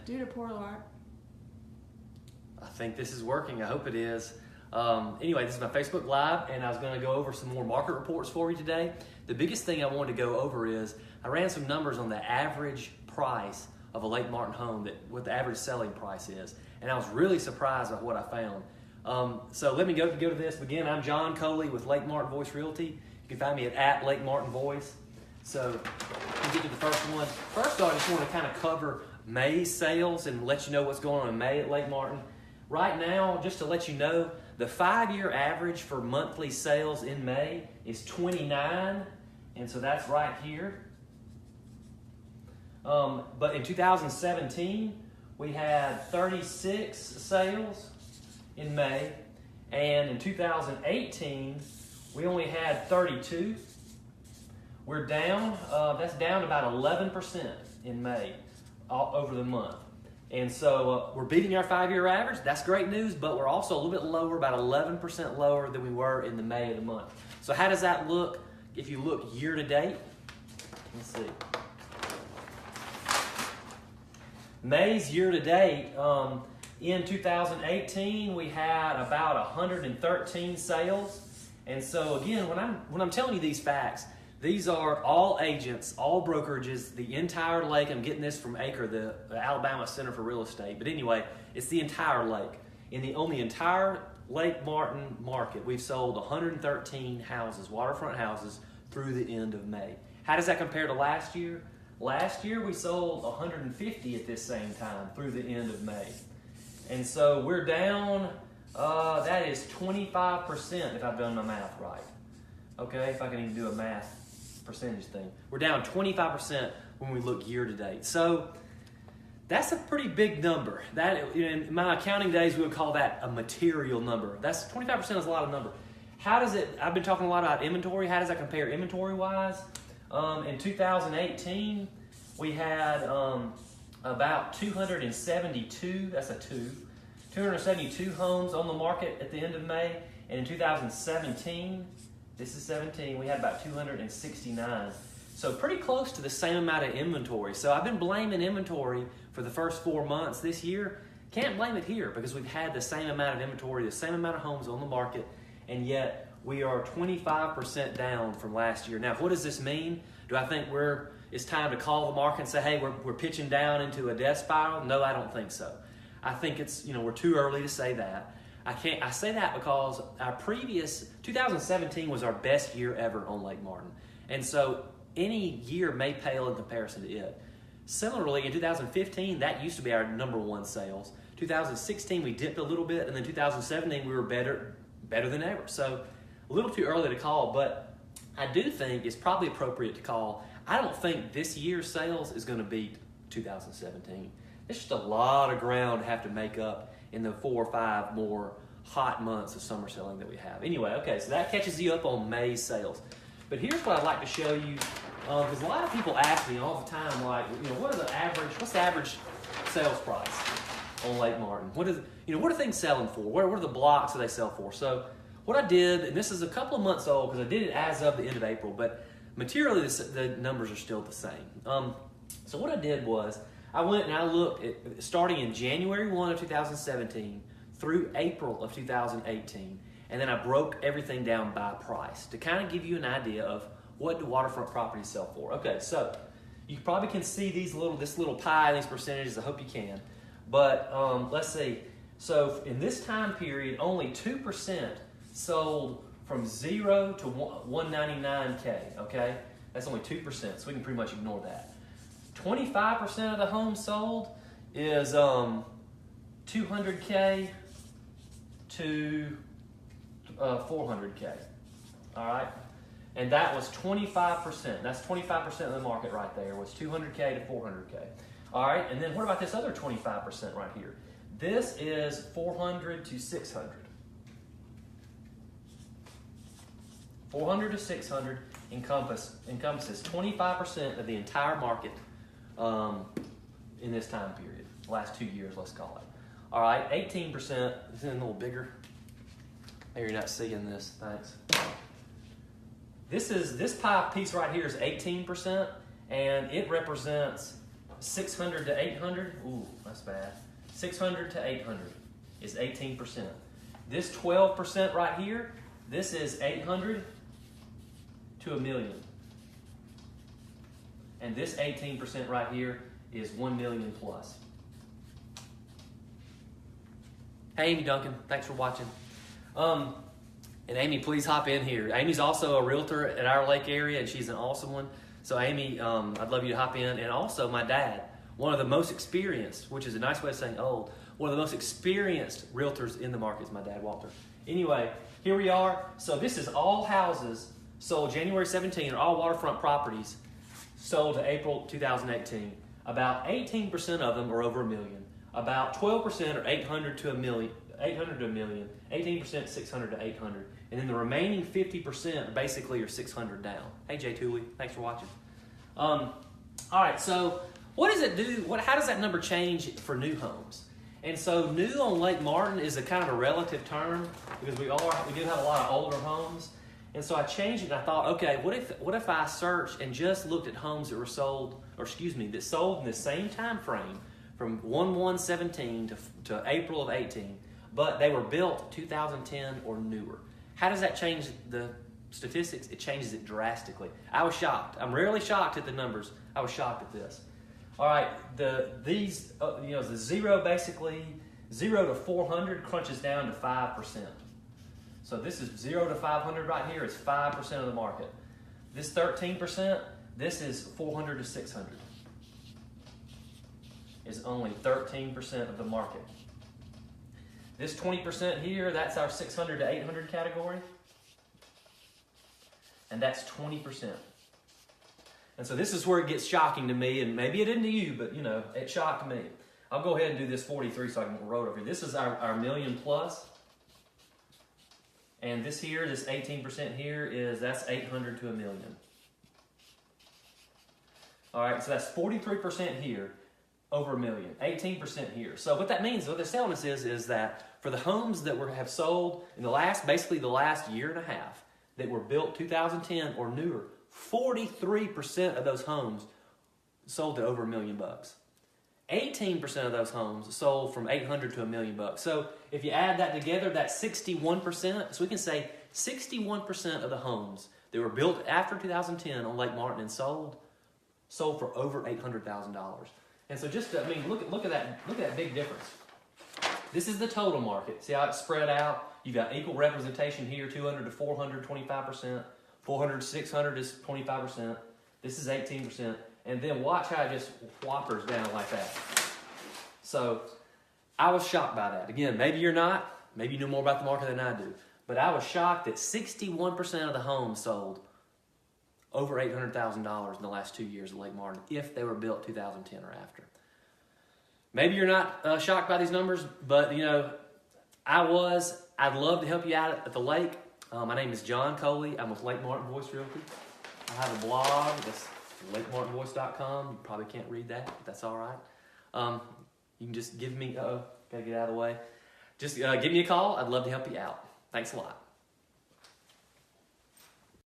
due to poor luck. I think this is working. I hope it is. Anyway, this is my Facebook Live, and I was going to go over some more market reports for you today. The biggest thing I wanted to go over is I ran some numbers on the average price of a Lake Martin home, what the average selling price is, and I was really surprised at what I found. So let me go to this. Again, I'm John Coley with Lake Martin Voice Realty. You can find me at Lake Martin Voice. So let's get to the first one. First, I just want to kind of cover May's sales and let you know what's going on in May at Lake Martin. Right now, just to let you know, the 5-year average for monthly sales in May is 29, and so that's right here. But in 2017, we had 36 sales in May, and in 2018, we only had 32. We're down, that's down about 11% in May over the month. And so we're beating our 5-year average. That's great news, but we're also a little bit lower, about 11% lower than we were in the May of the month. So how does that look if you look year to date? Let's see. May's year to date, in 2018, we had about 113 sales. And so again, when I'm telling you these facts, these are all agents, all brokerages, the entire lake. I'm getting this from ACRE, the Alabama Center for Real Estate. But anyway, it's the entire lake. On the entire Lake Martin market, we've sold 113 houses, waterfront houses, through the end of May. How does that compare to last year? Last year, we sold 150 at this same time through the end of May. And so we're down, that is 25% if I've done my math right. Okay, if I can even do a math percentage thing. We're down 25% when we look year to date. So that's a pretty big number. That, in my accounting days, we would call that a material number. That's 25% is a lot of number. How does it, I've been talking a lot about inventory. How does that compare inventory-wise? In 2018, we had about 272, that's a 272 homes on the market at the end of May. And in 2017, this is 17, we had about 269. So pretty close to the same amount of inventory. So I've been blaming inventory for the first 4 months this year. Can't blame it here because we've had the same amount of inventory, the same amount of homes on the market, and yet we are 25% down from last year. Now, what does this mean? Do I think it's time to call the market and say, hey, we're pitching down into a death spiral? No, I don't think so. I think we're too early to say that. I say that because our previous 2017 was our best year ever on Lake Martin. And so any year may pale in comparison to it. Similarly, in 2015, that used to be our #1 sales. 2016, we dipped a little bit, and then 2017, we were better than ever. So a little too early to call, but I do think it's probably appropriate to call. I don't think this year's sales is going to beat 2017. There's just a lot of ground to have to make up in the 4 or 5 more hot months of summer selling that we have. Anyway, okay, so that catches you up on May's sales. But here's what I'd like to show you, because a lot of people ask me all the time, like, what's the average sales price on Lake Martin? What are things selling for? What are the blocks that they sell for? So what I did, and this is a couple of months old because I did it as of the end of April, but materially the numbers are still the same. So what I did was I went and I looked at starting in January 1 of 2017 through April of 2018, and then I broke everything down by price to kind of give you an idea of what do waterfront properties sell for. Okay, so you probably can see this little pie, these percentages. I hope you can. But let's see. So in this time period, only 2% sold from 0 to 199K. Okay, that's only 2%. So we can pretty much ignore that. 25% of the homes sold is 200K to 400K. All right, and that was 25%. That's 25% of the market right there. Was 200K to 400K. All right, and then what about this other 25% right here? This is 400 to 600. 400 to 600 encompasses 25% of the entire market in this time period, last 2 years, let's call it. All right, 18%, this is a little bigger. Maybe you're not seeing this, thanks. This pie piece right here is 18%, and it represents 600 to 800, ooh, that's bad. 600 to 800 is 18%. This 12% right here, this is 800 to a million. And this 18% right here is 1 million plus. Hey, Amy Duncan, thanks for watching. And Amy, please hop in here. Amy's also a realtor at our lake area, and she's an awesome one. So Amy, I'd love you to hop in. And also my dad, one of the most experienced, which is a nice way of saying old, one of the most experienced realtors in the market is my dad, Walter. Anyway, here we are. So this is all houses sold January 17, are all waterfront properties sold to April 2018. About 18% of them are over $1 million. About 12% are 800 to a million. 800 to a million, 18% 600 to 800, and then the remaining 50% basically are 600 down. Hey Jay Tooley, thanks for watching. All right, so what does it do? How does that number change for new homes? And so new on Lake Martin is a kind of a relative term because we do have a lot of older homes, and so I changed it. And I thought, okay, what if I searched and just looked at homes that were sold, that sold in the same time frame from 1/1/17 to April of 18. But they were built 2010 or newer. How does that change the statistics? It changes it drastically. I was shocked. I'm rarely shocked at the numbers. I was shocked at this. All right, the 0 to 400 crunches down to 5%. So this is 0 to 500 right here is 5% of the market. This 13%, this is 400 to 600. Is only 13% of the market. This 20% here, that's our 600 to 800 category. And that's 20%. And so this is where it gets shocking to me, and maybe it didn't to you, but it shocked me. I'll go ahead and do this 43 so I can roll over here. This is our million plus. And this here, this 18% here that's 800 to a million. All right, so that's 43% here. Over $1 million, 18% here. So what that means, what they're telling us is that for the homes that have sold in the last year and a half that were built 2010 or newer, 43% of those homes sold to over $1 million. 18% of those homes sold from 800 to $1 million. So if you add that together, that's 61%. So we can say 61% of the homes that were built after 2010 on Lake Martin and sold for over $800,000. And so look at that big difference. This is the total market. See how it's spread out? You've got equal representation here, 200 to 400, 25%. 400 to 600 is 25%. This is 18%. And then watch how it just whoppers down like that. So I was shocked by that. Again, maybe you're not. Maybe you know more about the market than I do. But I was shocked that 61% of the homes sold over $800,000 in the last 2 years at Lake Martin if they were built 2010 or after. Maybe you're not shocked by these numbers, but I'd love to help you out at the lake. My name is John Coley. I'm with Lake Martin Voice Realty. I have a blog. That's lakemartinvoice.com. You probably can't read that, but that's all right. You can just give me, gotta get out of the way. Just give me a call. I'd love to help you out. Thanks a lot.